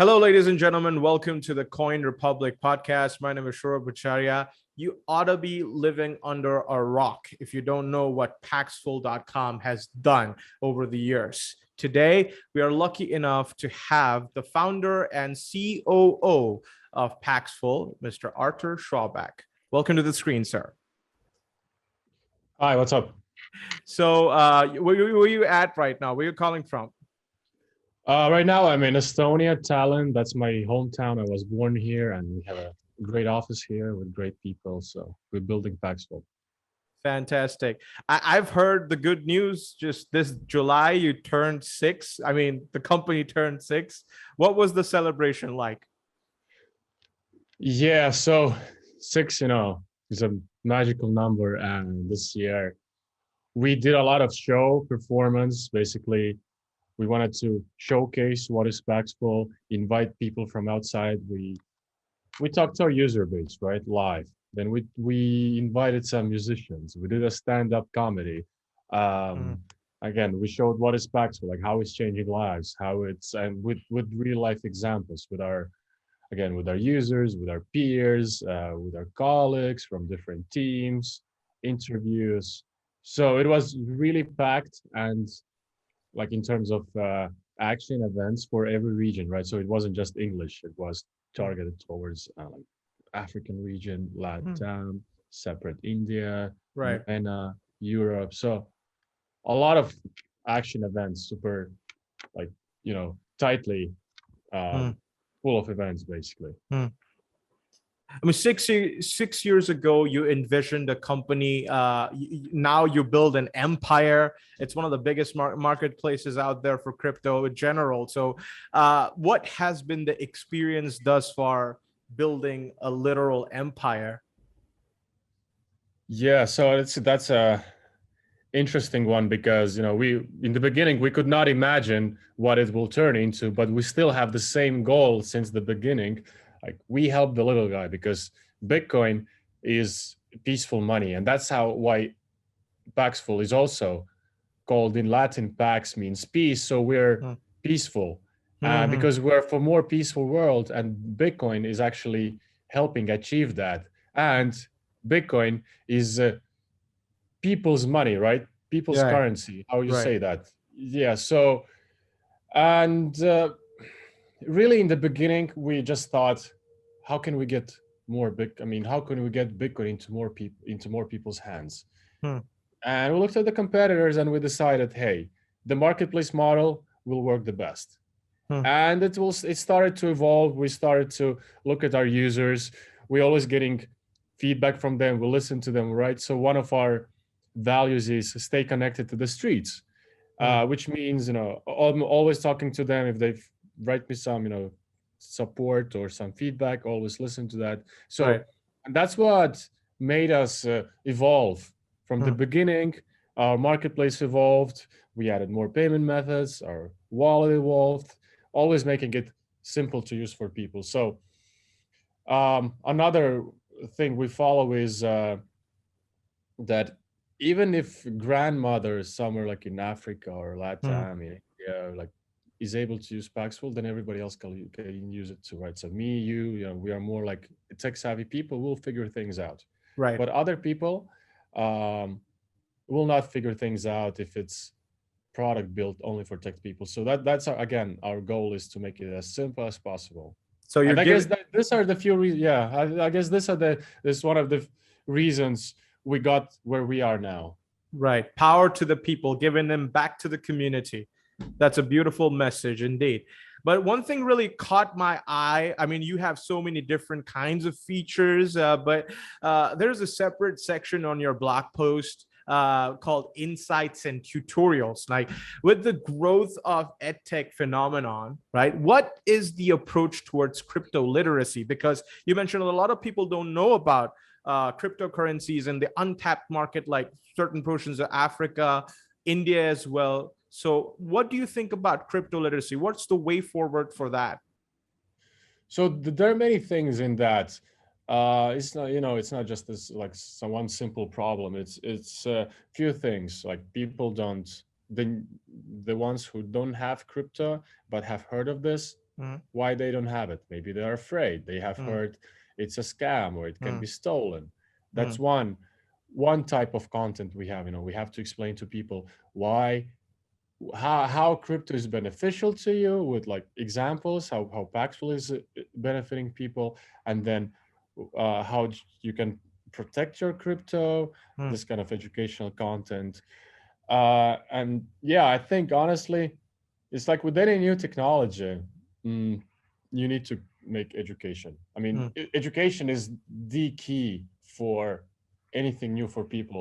Hello, ladies and gentlemen. Welcome to the Coin Republic podcast. My name is Shura Bhattacharya. You ought to be living under a rock if you don't know what Paxful.com has done over the years. Today, we are lucky enough to have the founder and COO of Paxful, Mr. Artur Schaback. Welcome to the screen, sir. Hi, what's up? So, where are you at right now? Where are you calling from? Right now, I'm in Estonia, Tallinn. That's my hometown. I was born here, and we have a great office here with great people. So we're building Paxful. Fantastic. I've heard the good news. Just this July, you turned 6. I mean, the company turned 6. What was the celebration like? Yeah, so 6, is a magical number. And this year, we did a lot of show performance. Basically, we wanted to showcase what is Paxful, invite people from outside. We talked to our user base, right, live. Then we invited some musicians. We did a stand-up comedy. Again, we showed what is Paxful, like how it's changing lives, how it's, and with real life examples with our users, with our peers, with our colleagues from different teams, interviews. So it was really packed, and like in terms of action events for every region, right? So it wasn't just English; it was targeted towards like African region, Latam, separate India, Right. MENA, Europe. So a lot of action events, super like tightly full of events, basically. I mean, 6 years ago, you envisioned a company. Now you build an empire. It's one of the biggest marketplaces out there for crypto in general. So, what has been the experience thus far building a literal empire? Yeah, so that's a interesting one because we in the beginning we could not imagine what it will turn into, but we still have the same goal since the beginning. Like we help the little guy because Bitcoin is peaceful money, and that's why Paxful is also called in Latin. Pax means peace, so we're peaceful because we're for more peaceful world, and Bitcoin is actually helping achieve that. And Bitcoin is people's money, right? People's currency, how you say that. Yeah, so and really in the beginning we just thought, how can we get how can we get Bitcoin into more people's hands? And we looked at the competitors and we decided, hey, the marketplace model will work the best. And it started to evolve. We started to look at our users. We're always getting feedback from them. We listen to them, right? So one of our values is stay connected to the streets, which means I'm always talking to them. If they write me some support or some feedback, always listen to that. So and that's what made us evolve from the beginning. Our marketplace evolved. We added more payment methods. Our wallet evolved, always making it simple to use for people. So another thing we follow is that even if grandmother somewhere like in Africa or Latam, in India, like is able to use Paxful, then everybody else can use it too, right? So me, we are more like tech savvy people. We'll figure things out, Right. But other people will not figure things out if it's product built only for tech people. So that's again, our goal is to make it as simple as possible. So you're I guess that these are the few reasons. Yeah, I guess this is one of the reasons we got where we are now. Right. Power to the people, giving them back to the community. That's a beautiful message indeed. But one thing really caught my eye. I mean, you have so many different kinds of features, but there's a separate section on your blog post called Insights and Tutorials. Like with the growth of EdTech phenomenon, right? What is the approach towards crypto literacy? Because you mentioned a lot of people don't know about cryptocurrencies and the untapped market, like certain portions of Africa, India as well. So what do you think about crypto literacy? What's the way forward for that? So there are many things in that. It's not, it's not just this like one simple problem. It's a few things. Like people don't, the ones who don't have crypto but have heard of this, Mm, why they don't have it. Maybe they're afraid. They have mm, heard it's a scam or it can mm, be stolen. That's mm, one type of content we have. We have to explain to people why how crypto is beneficial to you with like examples, how Paxful is benefiting people, and then how you can protect your crypto, mm, this kind of educational content. And yeah, I think honestly, it's like with any new technology, mm, you need to make education. I mean, mm. education is the key for anything new for people.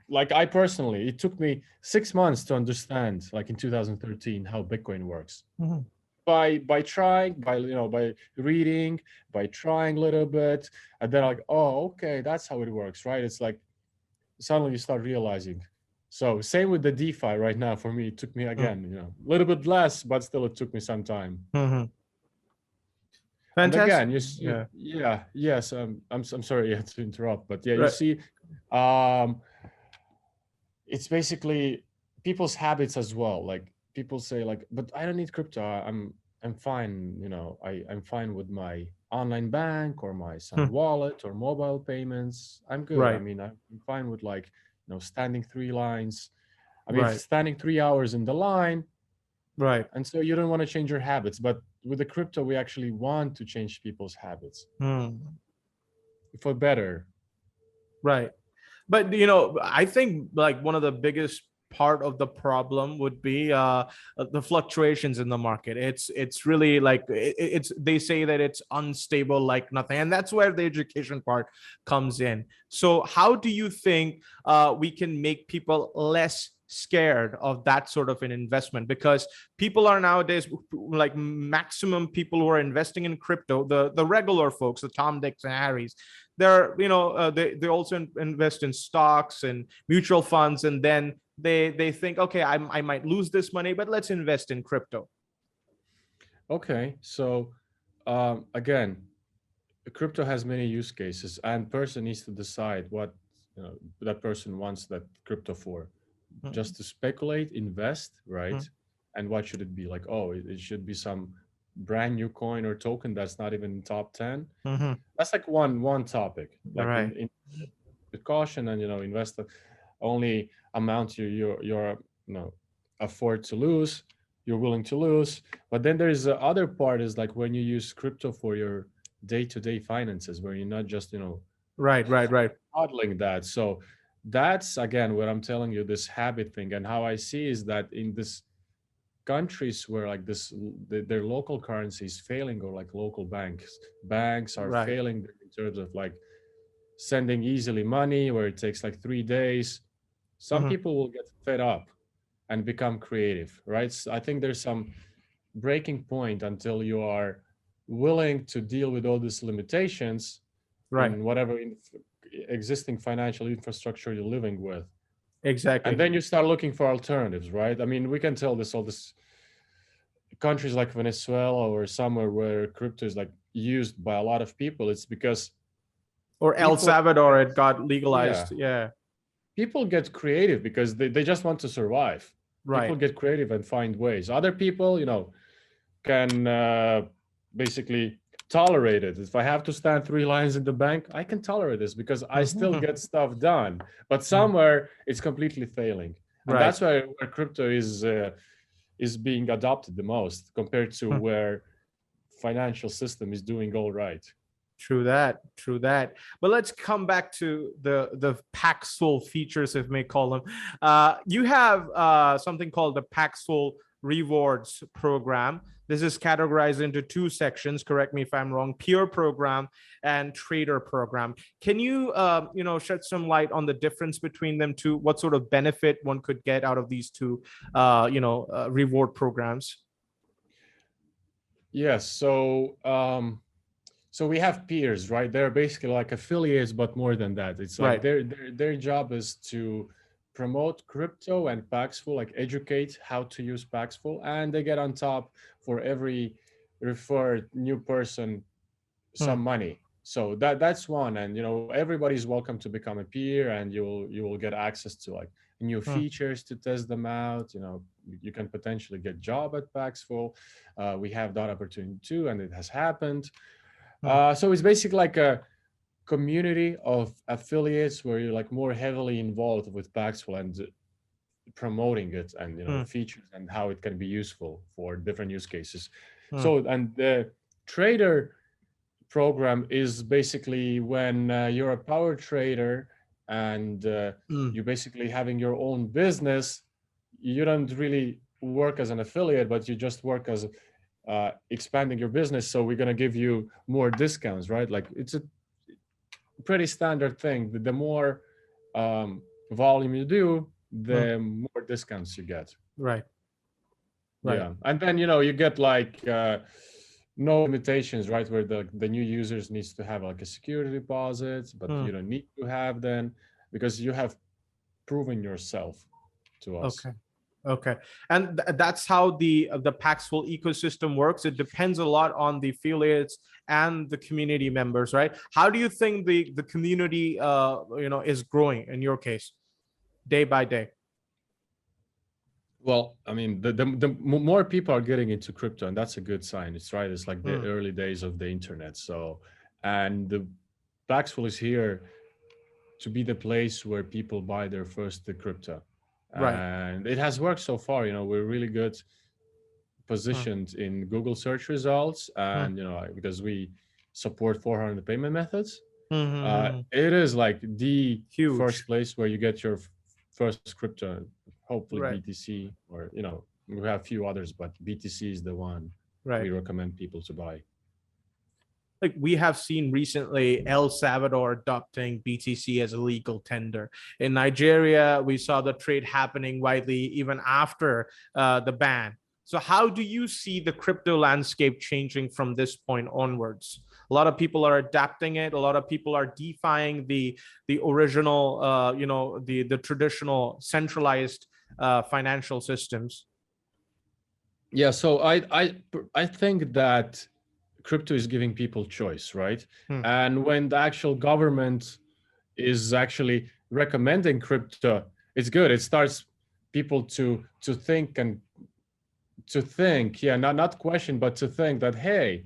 Like I personally, it took me 6 months to understand, like in 2013, how Bitcoin works. Mhm. By trying, by reading, by trying a little bit, and then like, oh, okay, that's how it works, right? It's like suddenly you start realizing. So same with the DeFi right now. For me, it took me Mm, again, a little bit less, but still it took me some time. mhm. And Fantastic. again, you see, Yeah. yeah, yes, I'm sorry yeah, to interrupt, but yeah, you Right. see, um, it's basically people's habits as well. Like people say, like, but I don't need crypto. I'm fine. I'm fine with my online bank or my Sun Hmm. wallet or mobile payments. I'm good. I Right. mean, I'm fine with like standing three lines. I mean, if Right. standing 3 hours in the line, Right. and so you don't want to change your habits. But with the crypto, we actually want to change people's habits Hmm. for better. Right. But I think like one of the biggest part of the problem would be the fluctuations in the market. It's really like it's they say that it's unstable like nothing, and that's where the education part comes in. So how do you think we can make people less scared of that sort of an investment? Because people are nowadays, like maximum people who are investing in crypto, the regular folks, the Tom Dicks and Harrys, they're they also invest in stocks and mutual funds, and then they think, okay, I might lose this money, but let's invest in crypto. Okay, so again, crypto has many use cases, and person needs to decide what that person wants that crypto for. Mm-hmm. Just to speculate, invest, right? And what should it be? Like, oh, it should be some brand new coin or token that's not even in top 10. Mm-hmm. That's like one topic. Like Right. in with caution, and invest the only amount you're afford to lose, you're willing to lose. But then there's the other part is like when you use crypto for your day-to-day finances, where you're not just Right. Right. Right. modeling that. So that's again what I'm telling you, this habit thing. And how I see is that in this countries where like this their local currency is failing, or like local banks are Right. failing in terms of like sending easily money, where it takes like 3 days, some Mm-hmm. people will get fed up and become creative, right? So I think there's some breaking point until you are willing to deal with all these limitations Right. in whatever existing financial infrastructure you're living with. And Exactly. then you start looking for alternatives, right? I mean, we can tell this all this countries like Venezuela or somewhere where crypto is like used by a lot of people. It's because Or El people Salvador, get, it got yeah, legalized. Yeah. people get creative because they just want to survive. People Right. get creative and find ways. Other people, can basically tolerate it. If I have to stand three lines in the bank, I can tolerate this because I still Mm-hmm. get stuff done. But somewhere it's completely failing, and Right. that's where crypto is being adopted the most compared to where financial system is doing all right. True that. True that. But let's come back to the Paxful features, if may call them. You have something called the Paxful Rewards program. This is categorized into two sections. Correct me if I'm wrong: peer program and trader program. Can you shed some light on the difference between them two? What sort of benefit one could get out of these two reward programs? Yes. So we have peers, right? They're basically like affiliates, but more than that. It's like Right. their job is to promote crypto and Paxful, like educate how to use Paxful, and they get on top for every referred new person Hmm. some money. So that's one, and everybody's welcome to become a peer, and you will get access to like new features to test them out. You can potentially get job at Paxful. We have that opportunity too, and it has happened. So it's basically like a community of affiliates where you're like more heavily involved with Paxful and promoting it, and features and how it can be useful for different use cases. So, and the trader program is basically when you're a power trader and you're basically having your own business. You don't really work as an affiliate, but you just work as expanding your business. So we're going to give you more discounts, right? Like it's a pretty standard thing. The more volume you do, the more discounts you get. Right. Yeah. And then, you get like no limitations, right? Where the new users needs to have like a security deposit, but you don't need to have them because you have proven yourself to us. Okay. And that's how the Paxful ecosystem works. It depends a lot on the affiliates and the community members, right? How do you think the community is growing in your case, day by day? Well, I mean, the more people are getting into crypto, and that's a good sign. It's right. It's like the early days of the internet. So, and the Paxful is here to be the place where people buy their first crypto. Right. And it has worked so far. We're really good positioned in Google search results, and because we support 400 payment methods, it is like the huge first place where you get your first crypto. Hopefully BTC, or we have a few others, but BTC is the one we recommend people to buy. Like we have seen recently El Salvador adopting BTC as a legal tender. In Nigeria, we saw the trade happening widely even after the ban. So how do you see the crypto landscape changing from this point onwards? A lot of people are adapting it. A lot of people are defying the original, the traditional centralized financial systems. Yeah, so I think that crypto is giving people choice, right? And when the actual government is actually recommending crypto, it's good. It starts people to think not question, but to think that, hey,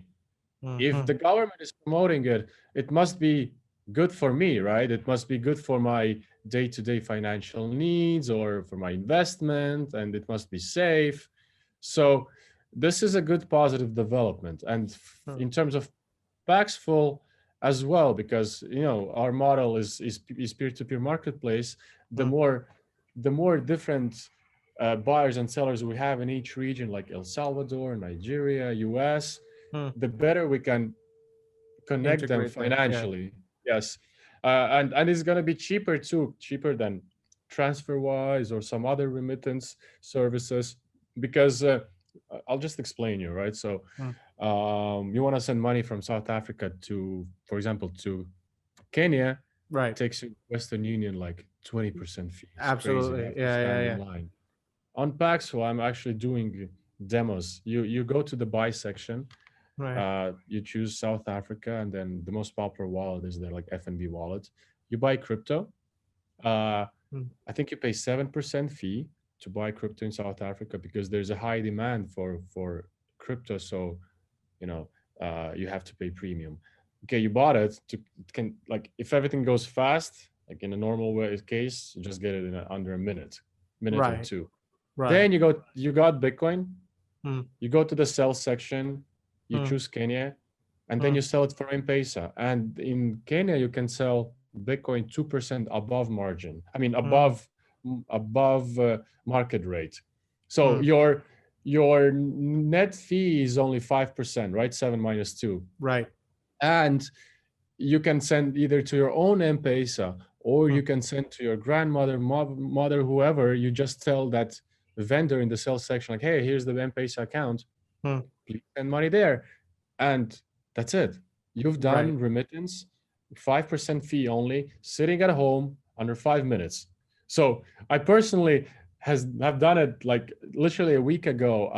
if the government is promoting it, it must be good for me, right? It must be good for my day-to-day financial needs or for my investment, and it must be safe. So this is a good positive development. And in terms of Paxful as well, because our model is peer-to-peer marketplace, the more different buyers and sellers we have in each region, like El Salvador, Nigeria, US, the better we can connect them financially. Yes. And it's going to be cheaper too, cheaper than TransferWise or some other remittance services, because I'll just explain you, right? So you want to send money from South Africa to, for example, to Kenya, right? It takes Western Union like 20% fee. It's absolutely crazy. Yeah. Line. On Paxful, I'm actually doing demos. You go to the buy section, you choose South Africa, and then the most popular wallet is the like FNB wallet. You buy crypto. I think you pay 7% fee to buy crypto in South Africa because there's a high demand for crypto. So, you have to pay premium. Okay, you bought it. If everything goes fast, like in a normal case, you just get it in under a minute or two. Then you got Bitcoin. You go to the sell section. You choose Kenya, and then you sell it for M-Pesa. And in Kenya, you can sell Bitcoin 2% above margin. I mean, above market rate. So your net fee is only 5%, right? 7 minus 2. Right. And you can send either to your own M-Pesa or you can send to your grandmother, mother, whoever. You just tell that vendor in the sales section, like, hey, here's the M-Pesa account. Please send money there. And that's it. You've done remittance, 5% fee only, sitting at home under 5 minutes. So I personally have done it like literally a week ago.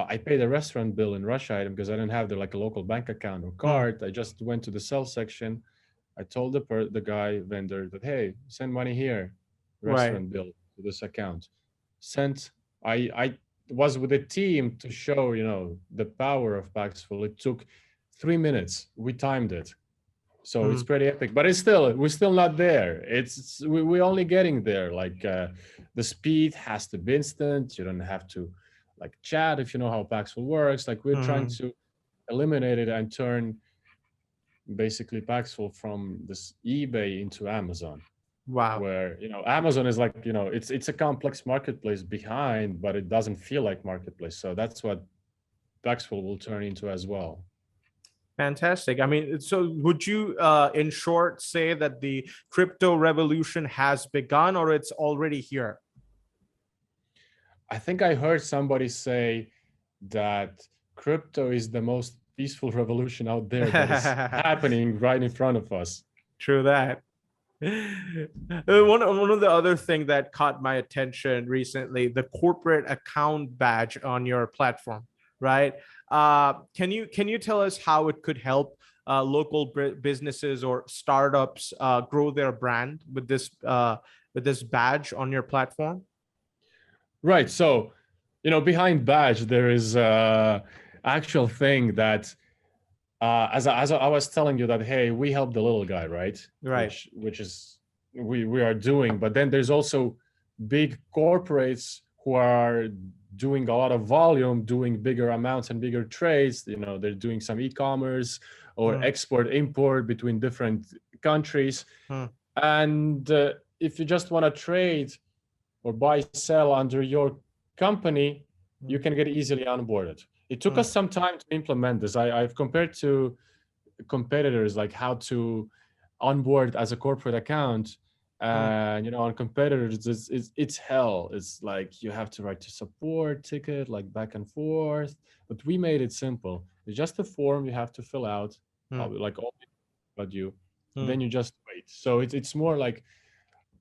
I paid a restaurant bill in Russia because I didn't have a local bank account or card. I just went to the sales section. I told the vendor that, hey, send money here, restaurant bill. to this account. Sent. I was with a team to show, the power of Paxful. It took 3 minutes. We timed it. So it's pretty epic, but we're still not there. We're only getting there. Like the speed has to be instant. You don't have to like chat if you know how Paxful works. Like we're trying to eliminate it and turn basically Paxful from this eBay into Amazon. Wow. Where Amazon is like it's a complex marketplace behind, but it doesn't feel like marketplace. So that's what Paxful will turn into as well. Fantastic. I mean, so would you, in short, say that the crypto revolution has begun or it's already here? I think I heard somebody say that crypto is the most peaceful revolution out there that is happening right in front of us. True that. One of the other thing that caught my attention recently, the corporate account badge on your platform, right? Can you tell us how it could help local businesses or startups grow their brand with this badge on your platform? Right. So, behind badge there is actual thing that as I was telling you that, hey, we help the little guy, right? Right. Which is we are doing, but then there's also big corporates who are doing a lot of volume, doing bigger amounts and bigger trades. They're doing some e-commerce or export import between different countries. And if you just want to trade or buy sell under your company, you can get easily onboarded. It took us some time to implement this. I've compared to competitors, like how to onboard as a corporate account. And on competitors, it's hell. It's like you have to write to support ticket, like back and forth. But we made it simple. It's just a form you have to fill out, like all about you. Then you just wait. So it's more like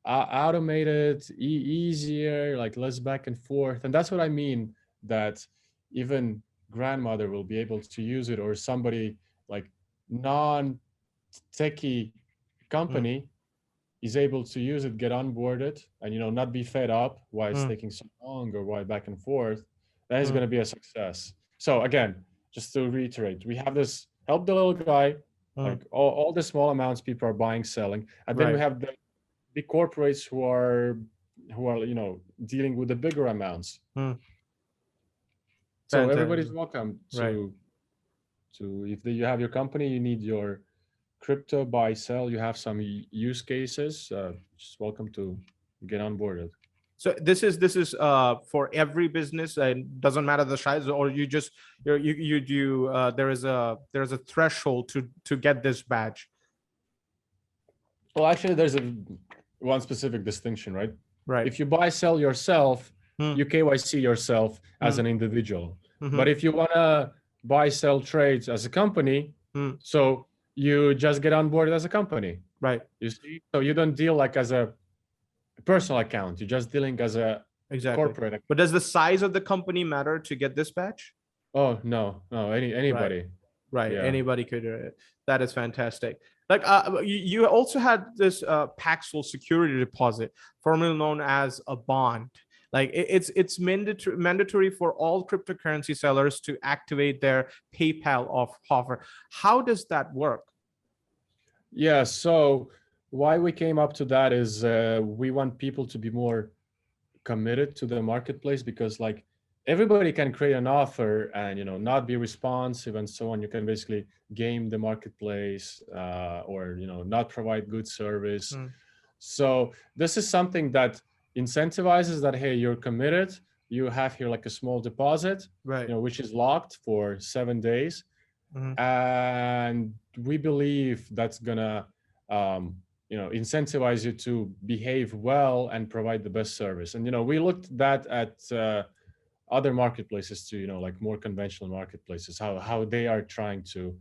automated, easier, like less back and forth. And that's what I mean, that even grandmother will be able to use it, or somebody like non-techie company is able to use it, get onboarded, and not be fed up why it's taking so long or why back and forth. That is going to be a success. So again, just to reiterate, we have this help the little guy, like all the small amounts people are buying, selling, and then we have the big corporates who are dealing with the bigger amounts. So everybody's welcome to if you have your company, you need your crypto buy sell, you have some use cases, just welcome to get onboarded. So this is for every business, and doesn't matter the size, or you just there is a threshold to get this badge. Well, actually, there's one specific distinction, right? Right. If you buy sell yourself, you KYC yourself as an individual. But if you want to buy sell trades as a company, so you just get on board as a company, right? You see, so you don't deal like as a personal account. You're just dealing as a corporate account. But does the size of the company matter to get this badge? Oh no, anybody. Right. Yeah. Anybody could. That is fantastic. Like you also had this Paxful security deposit, formerly known as a bond. Like it's mandatory for all cryptocurrency sellers to activate their PayPal offer. How does that work? Yeah, so why we came up to that is we want people to be more committed to the marketplace, because like everybody can create an offer and not be responsive and so on. You can basically game the marketplace or not provide good service. So this is something that incentivizes that, hey, you're committed, you have here like a small deposit, right? Which is locked for 7 days. And we believe that's gonna incentivize you to behave well and provide the best service. And we looked at other marketplaces too, like more conventional marketplaces, how they are trying to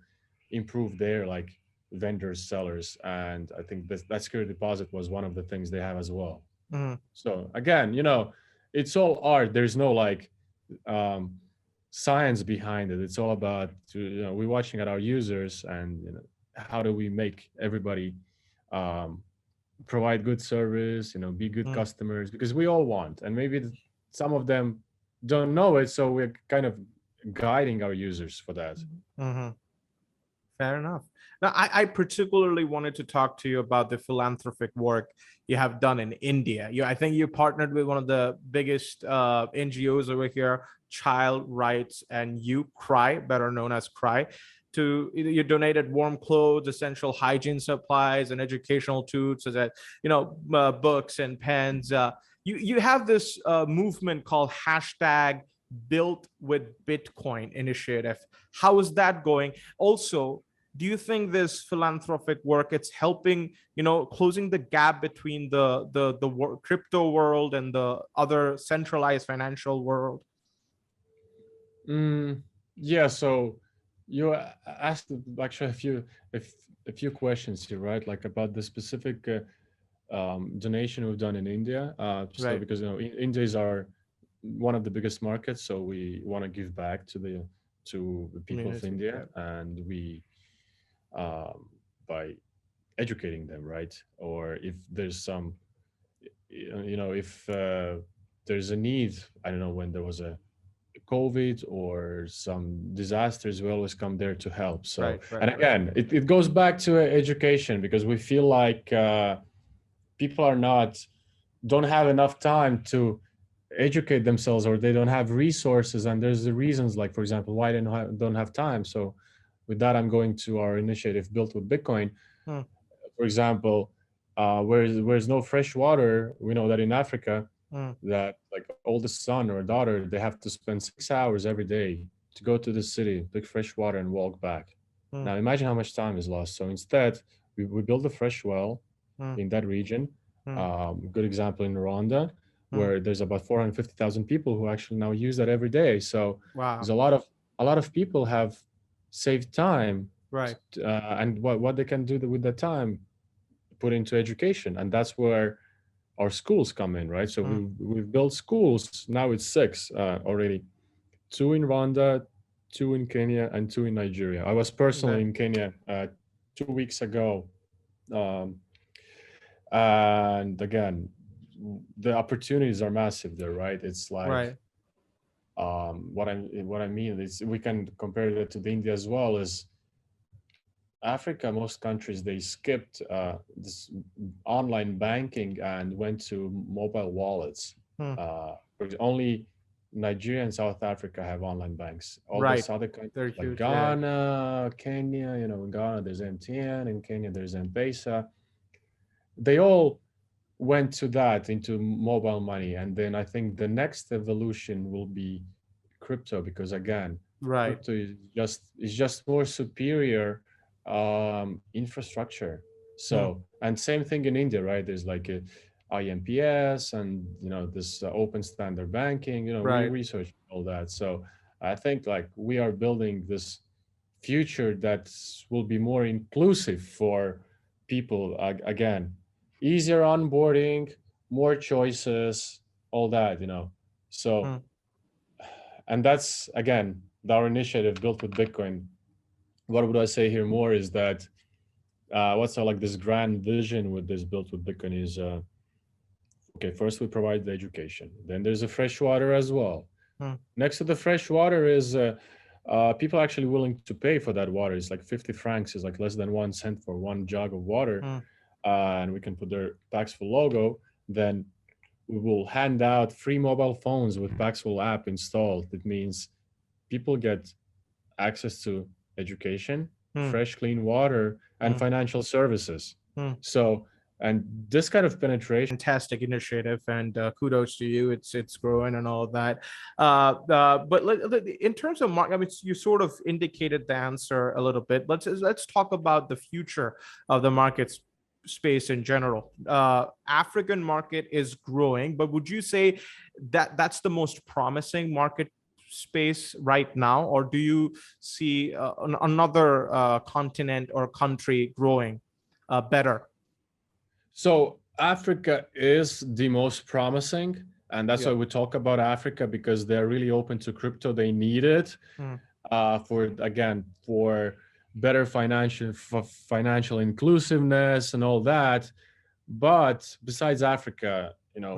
improve their like vendors, sellers. And I think that security deposit was one of the things they have as well. So again, it's all art. There's no like science behind it. It's all about we're watching at our users and how do we make everybody provide good service, be good Mm. customers, because we all want, and maybe some of them don't know it, so we're kind of guiding our users for that. Mhm. Fair enough. Now, I particularly wanted to talk to you about the philanthropic work you have done in India. I think you partnered with one of the biggest NGOs over here, Child Rights and You, Cry, better known as Cry. You donated warm clothes, essential hygiene supplies, and educational tools, such as books and pens. You have this movement called hashtag Built with Bitcoin initiative. How is that going? Also, do you think this philanthropic work, it's helping closing the gap between the crypto world and the other centralized financial world? Yeah, so you asked actually a few questions here, right? Like about the specific donation we've done in India. So Right. because India is our one of the biggest markets, so we want to give back to the people of Community. India, and we by educating them, right? Or if there's some, if there's a need, I don't know, when there was a COVID or some disasters, we always come there to help. So, Right, right, and right. again, it goes back to education, because we feel like people don't have enough time to educate themselves, or they don't have resources. And there's the reasons, like, for example, why they don't have time. So with that, I'm going to our initiative Built with Bitcoin. Hmm. For example, where's no fresh water, we know that in Africa, Hmm. that like oldest son or daughter, they have to spend 6 hours every day to go to the city, pick fresh water, and walk back. Hmm. Now imagine how much time is lost. So instead, we build a fresh well Hmm. in that region. Hmm. Good example in Rwanda, Hmm. where there's about 450,000 people who actually now use that every day. So there's Wow. a lot of people have saved time, Right. and what they can do with that time, put into education, and that's where our schools come in, right? So Hmm. we've built schools. Now it's six already. Two in Rwanda, two in Kenya, and two in Nigeria. I was personally That- in Kenya 2 weeks ago, um, and again, the opportunities are massive there, right? It's like right. what I mean is, we can compare that to the India as well. Is Africa, most countries, they skipped this online banking and went to mobile wallets. Hmm. Only Nigeria and South Africa have online banks. All Right. these other They're countries like huge. Yeah. Ghana, Kenya, in Ghana there's MTN, in Kenya there's M-Pesa. They all went to that, into mobile money. And then I think the next evolution will be crypto, because again, Right. crypto is just more superior infrastructure. Hmm. So, and same thing in India, right? There's like a IMPS, and this open standard banking. We Right. research all that. So I think like we are building this future that will be more inclusive for people. Again, easier onboarding, more choices, all that. So, Hmm. and that's again our initiative Built with Bitcoin. What would I say here more is that what's our, like, this grand vision with this Built with Bitcoin is, okay, first we provide the education, then there's the fresh water as well. Hmm. Next to the fresh water is people actually willing to pay for that water. It's like 50 francs is like less than 1 cent for one jug of water. Hmm. And we can put their Paxful logo. Then we will hand out free mobile phones with Paxful app installed. It means people get access to education, Hmm. fresh, clean water, and Hmm. financial services. Hmm. So, and this kind of penetration. Fantastic initiative, and kudos to you. It's growing and all of that. But in terms of market, I mean, you sort of indicated the answer a little bit. Let's talk about the future of the markets space in general. African market is growing, but would you say that that's the most promising market space right now, or do you see another continent or country growing better? So Africa is the most promising, and that's Yeah. why we talk about Africa, because they're really open to crypto. They need it Hmm. for better financial inclusiveness and all that. But besides Africa,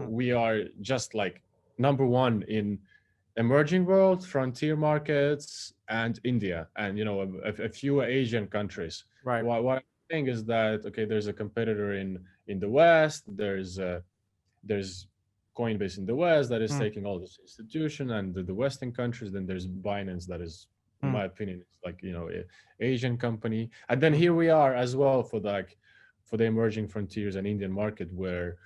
we are just like number one in emerging world, frontier markets, and India, and a few Asian countries. Right. What I think is that, okay, there's a competitor in the West. There's Coinbase in the West that is taking all this institution and the Western countries. Then there's Binance that is, in my opinion, it's like Asian company. And then here we are as well for the emerging frontiers and Indian market, where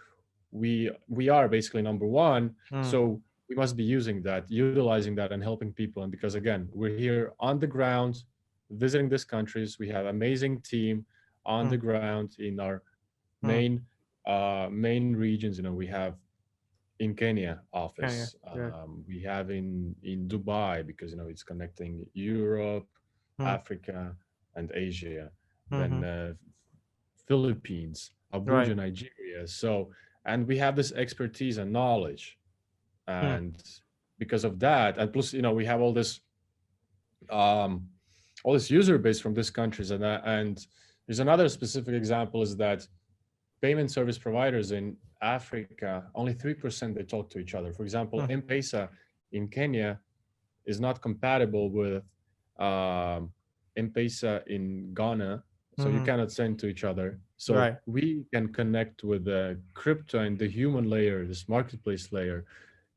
we are basically number one. So we must be using that, utilizing that, and helping people. And because again, we're here on the ground, visiting these countries. We have amazing team on the ground in our main regions. We have in Kenya office. We have in Dubai, because it's connecting Europe, Africa, and Asia. Then Philippines, Abuja, Nigeria. So, and we have this expertise and knowledge, and because of that, and plus we have all this user base from these countries. And there's another specific example, is that payment service providers in Africa, only 3% they talk to each other. For example, M-Pesa in Kenya is not compatible with M-Pesa in Ghana, so you cannot send to each other. So we can connect with the crypto and the human layer, this marketplace layer,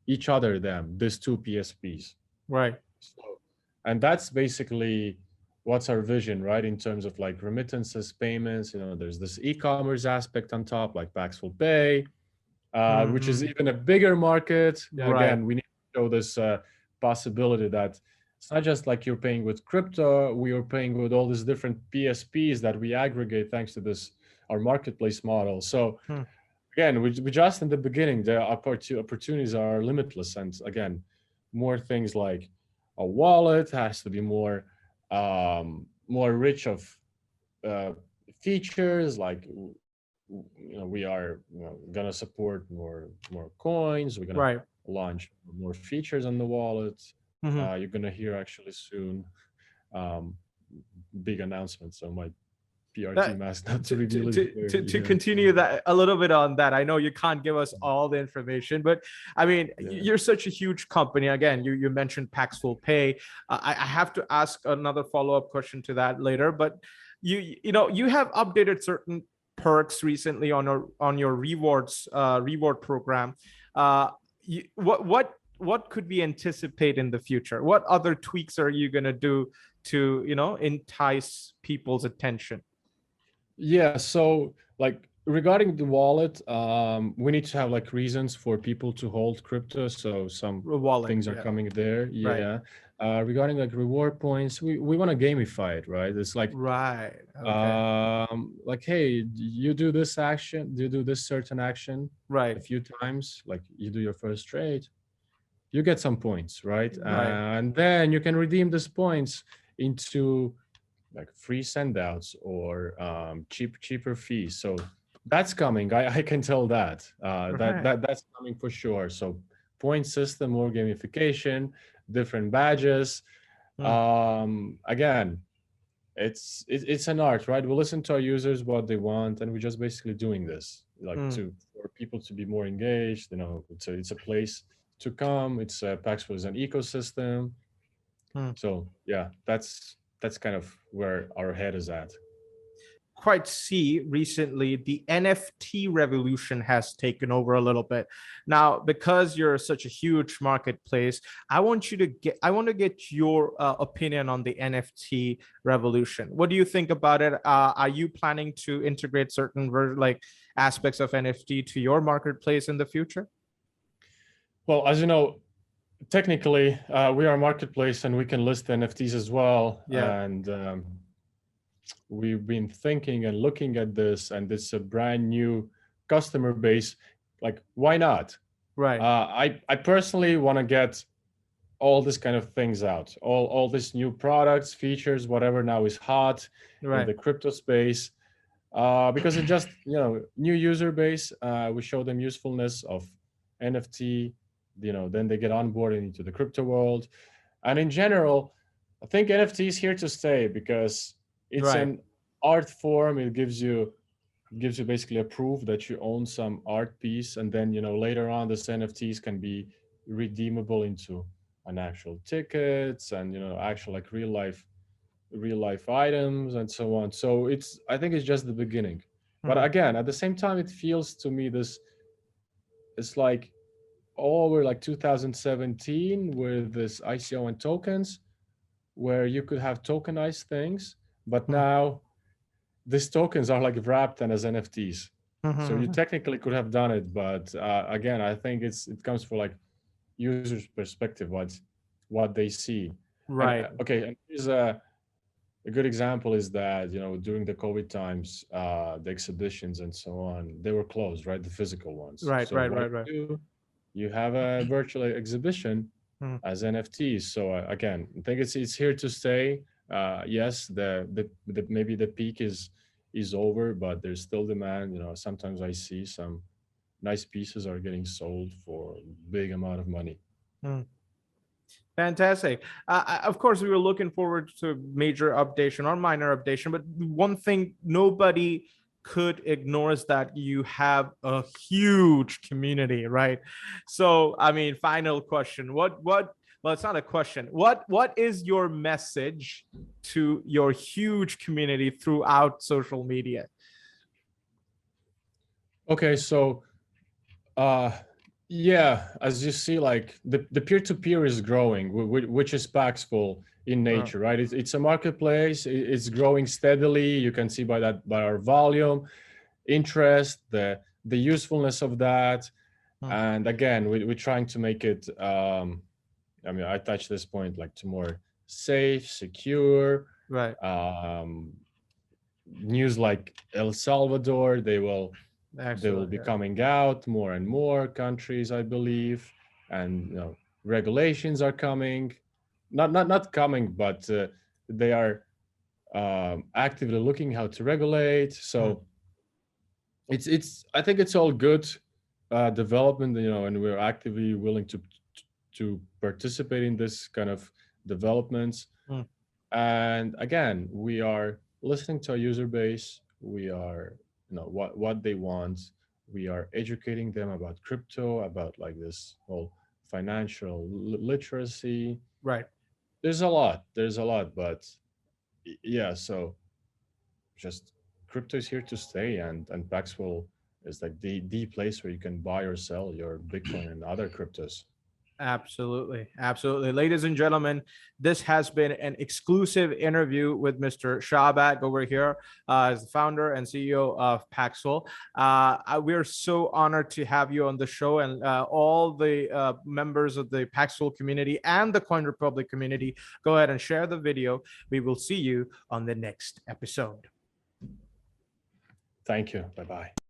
each other, these two PSPs. Right. So, and that's basically what's our vision, right? In terms of like remittances, payments, there's this e-commerce aspect on top, like Paxful Pay, which is even a bigger market. Again, we need to show this possibility that it's not just like you're paying with crypto, we are paying with all these different PSPs that we aggregate thanks to this, our marketplace model. So again, we just in the beginning, the opportunities are limitless. And again, more things like a wallet has to be more rich of features, like we are gonna support more coins. We're gonna launch more features on the wallet. You're gonna hear actually soon big announcements. So my PR team asked not to reveal it. To continue that a little bit on that, I know you can't give us all the information, but I mean, you're such a huge company. Again, you mentioned Paxful Pay. I have to ask another follow-up question to that later, but you have updated certain perks recently on your reward program. What could we anticipate in the future? What other tweaks are you going to do to entice people's attention? Yeah, so like regarding the wallet, we need to have like reasons for people to hold crypto. So some things are coming there. Yeah. Regarding like reward points, we want to gamify it, right? It's like like, hey, you do this action, you do this certain action a few times, like you do your first trade, you get some points, right? And then you can redeem these points into like free sendouts or cheaper fees. So that's coming. I can tell that that's coming for sure. So point system, more gamification, different badges. Again, it's an art, right? We listen to our users, what they want, and we're just basically doing this like for people to be more engaged. It's a place to come. It's Paxful is an ecosystem. So yeah, that's kind of where our head is at. Quite see recently the NFT revolution has taken over a little bit. Now, because you're such a huge marketplace, I want to get your opinion on the NFT revolution. What do you think about it? Are you planning to integrate certain aspects of NFT to your marketplace in the future? Well, as you know, technically we are a marketplace and we can list NFTs as well. And we've been thinking and looking at this, and it's a brand new customer base. Like, why not? I personally want to get all this kind of things out, all these new products, features, whatever now is hot in the crypto space, because it just new user base. We show them usefulness of NFT, then they get onboarded into the crypto world. And in general, I think NFT is here to stay, because it's an art form. It gives you gives you basically a proof that you own some art piece, and then later on this NFTs can be redeemable into an actual tickets and actual like real life items and so on. So I think it's just the beginning. But again, at the same time, it feels to me it's like over like 2017 with this ICO and tokens, where you could have tokenized things, but now these tokens are like wrapped and as NFTs. So you technically could have done it, but again, I think it comes from like users' perspective, what they see. Right. And, okay, and here's a good example is that during the COVID times, the exhibitions and so on, they were closed, right? The physical ones. Right. So Right. what Right. Right. you have a virtual exhibition as NFTs. So again, I think it's here to stay. Yes, the maybe the peak is over, but there's still demand. Sometimes I see some nice pieces are getting sold for big amount of money. Fantastic. Of course, we were looking forward to major updation or minor updation, but one thing nobody could ignore is that you have a huge community, right? So, I mean, final question. Well, it's not a question. What is your message to your huge community throughout social media? Okay, so yeah, as you see, like the peer-to-peer is growing, which is Paxful in nature, right? It's a marketplace. It's growing steadily. You can see by our volume, interest, the usefulness of that. And again, we're trying to make it, I mean, I touched this point like to more safe, secure. Right. News like El Salvador, they will be coming out more and more countries, I believe, and regulations are coming, not coming, but they are actively looking how to regulate. So it's I think it's all good development, and we're actively willing to participate in this kind of developments. And again, we are listening to our user base. We are what they want. We are educating them about crypto, about like this whole financial literacy. Right. There's a lot, but yeah, so just crypto is here to stay, and Paxful is like the place where you can buy or sell your Bitcoin and other cryptos. Absolutely. Absolutely. Ladies and gentlemen, this has been an exclusive interview with Mr. Schaback over here as the founder and CEO of Paxful. We're so honored to have you on the show, and all the members of the Paxful community and the CoinRepublic community. Go ahead and share the video. We will see you on the next episode. Thank you. Bye-bye.